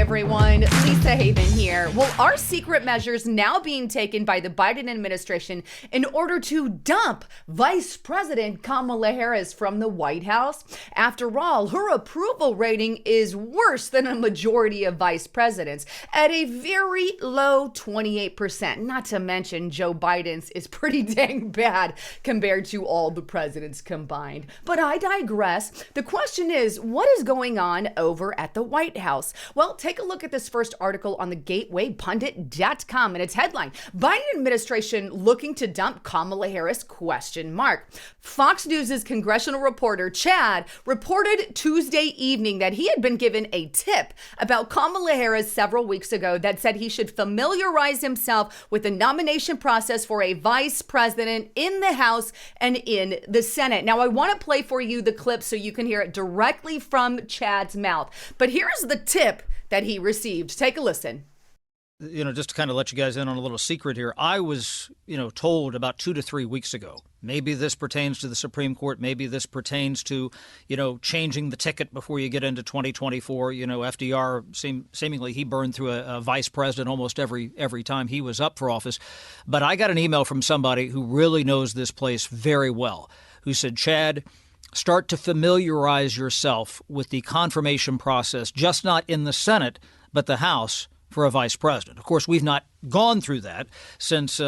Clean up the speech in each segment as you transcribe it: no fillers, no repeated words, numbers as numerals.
everyone. Lisa Haven here. Well, are secret measures now being taken by the Biden administration in order to dump Vice President Kamala Harris from the White House? After all, her approval rating is worse than a majority of vice presidents at a very low 28%. Not to mention Joe Biden's is pretty dang bad compared to all the presidents combined. But I digress. The question is, what is going on over at the White House? Well, take a look at this first article on the gatewaypundit.com, and its headline: Biden administration looking to dump Kamala Harris? ? Fox News' congressional reporter Chad reported Tuesday evening that he had been given a tip about Kamala Harris several weeks ago that said he should familiarize himself with the nomination process for a vice president in the House and in the Senate. Now, I want to play for you the clip so you can hear it directly from Chad's mouth. But here's the tip that he received. Take a listen. Just to kind of let you guys in on a little secret here, I was, told about 2 to 3 weeks ago, maybe this pertains to the Supreme Court, maybe this pertains to, changing the ticket before you get into 2024. FDR, seemingly he burned through a vice president almost every time he was up for office. But I got an email from somebody who really knows this place very well, who said, Chad, start to familiarize yourself with the confirmation process, just not in the Senate, but the House, for a vice president. Of course, we've not gone through that since,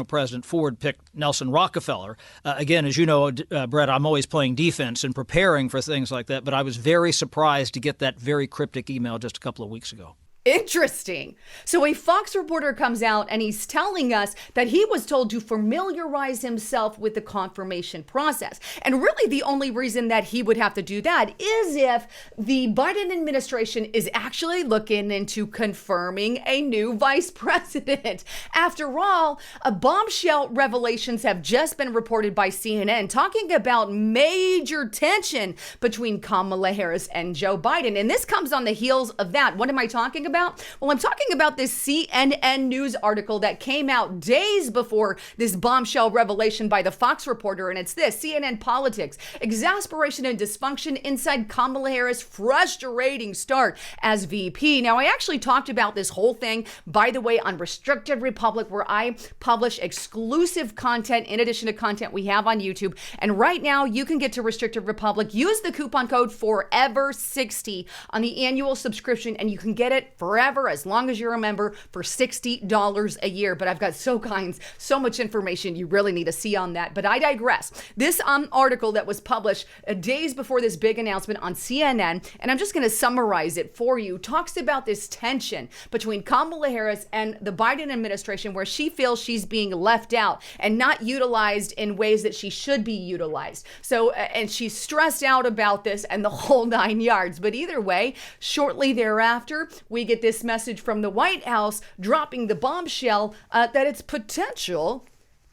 President Ford picked Nelson Rockefeller. Again, as you know, Brett, I'm always playing defense and preparing for things like that, but I was very surprised to get that very cryptic email just a couple of weeks ago. Interesting. So a Fox reporter comes out and he's telling us that he was told to familiarize himself with the confirmation process. And really the only reason that he would have to do that is if the Biden administration is actually looking into confirming a new vice president. After all, bombshell revelations have just been reported by CNN talking about major tension between Kamala Harris and Joe Biden. And this comes on the heels of that. What am I talking about? Well, I'm talking about this CNN news article that came out days before this bombshell revelation by the Fox reporter. And it's this: CNN Politics, exasperation and dysfunction inside Kamala Harris' frustrating start as VP. Now, I actually talked about this whole thing, by the way, on Restricted Republic, where I publish exclusive content in addition to content we have on YouTube. And right now, you can get to Restricted Republic. Use the coupon code FOREVER60 on the annual subscription, and you can get it forever, as long as you're a member, for $60 a year. But I've got so much information you really need to see on that. But I digress. This article that was published days before this big announcement on CNN, and I'm just going to summarize it for you, talks about this tension between Kamala Harris and the Biden administration, where she feels she's being left out and not utilized in ways that she should be utilized. So, and she's stressed out about this and the whole 9 yards. But either way, shortly thereafter, we get this message from the White House dropping the bombshell that it's potential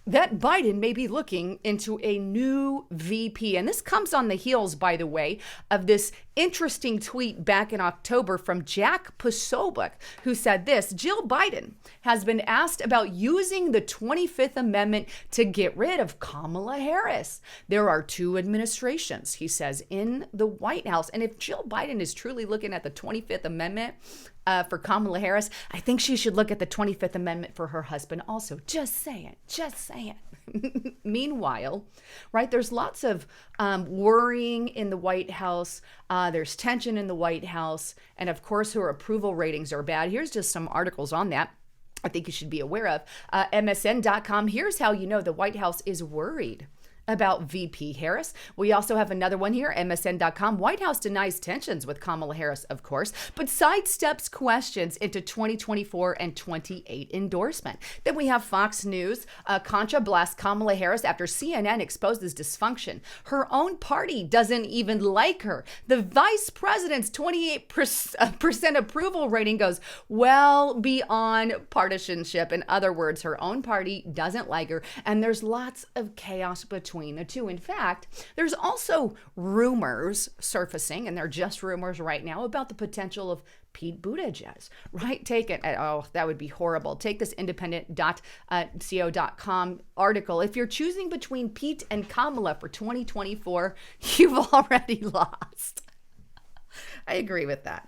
that Biden may be looking into a new VP. And this comes on the heels, by the way, of this interesting tweet back in October from Jack Posobiec, who said this: Jill Biden has been asked about using the 25th Amendment to get rid of Kamala Harris. There are 2 administrations, he says, in the White House. And if Jill Biden is truly looking at the 25th Amendment for Kamala Harris, I think she should look at the 25th Amendment for her husband also. Just saying. Meanwhile, right, there's lots of worrying in the White House. There's tension in the White House. And of course, her approval ratings are bad. Here's just some articles on that I think you should be aware of. MSN.com. Here's how you know the White House is worried about VP Harris. We also have another one here, MSN.com. White House denies tensions with Kamala Harris, of course, but sidesteps questions into 2024 and 28 endorsement. Then we have Fox News. Contra blasts Kamala Harris after CNN exposes dysfunction. Her own party doesn't even like her. The vice president's 28% approval rating goes well beyond partisanship. In other words, her own party doesn't like her, and there's lots of chaos between the two. In fact, there's also rumors surfacing, and they're just rumors right now, about the potential of Pete Buttigieg, right? Take it. Oh, that would be horrible. Take this independent.co.com article. If you're choosing between Pete and Kamala for 2024, you've already lost. I agree with that.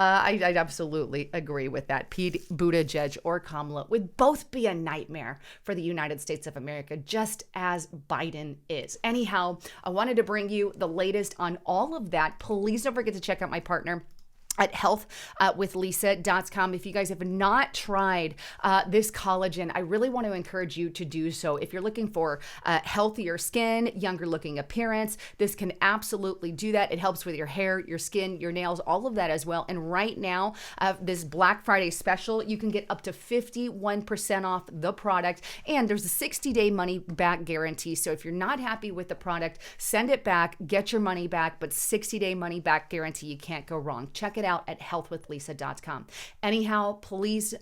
I'd absolutely agree with that. Pete Buttigieg or Kamala would both be a nightmare for the United States of America, just as Biden is. Anyhow, I wanted to bring you the latest on all of that. Please don't forget to check out my partner at healthwithlisa.com. If you guys have not tried this collagen, I really want to encourage you to do so. If you're looking for healthier skin, younger looking appearance, this can absolutely do that. It helps with your hair, your skin, your nails, all of that as well. And right now, this Black Friday special, you can get up to 51% off the product. And there's a 60-day money back guarantee. So if you're not happy with the product, send it back, get your money back, but 60-day money back guarantee. You can't go wrong. Check it out at healthwithlisa.com. Anyhow, please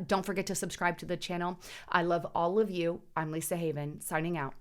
don't forget to subscribe to the channel. I love all of you. I'm Lisa Haven, signing out.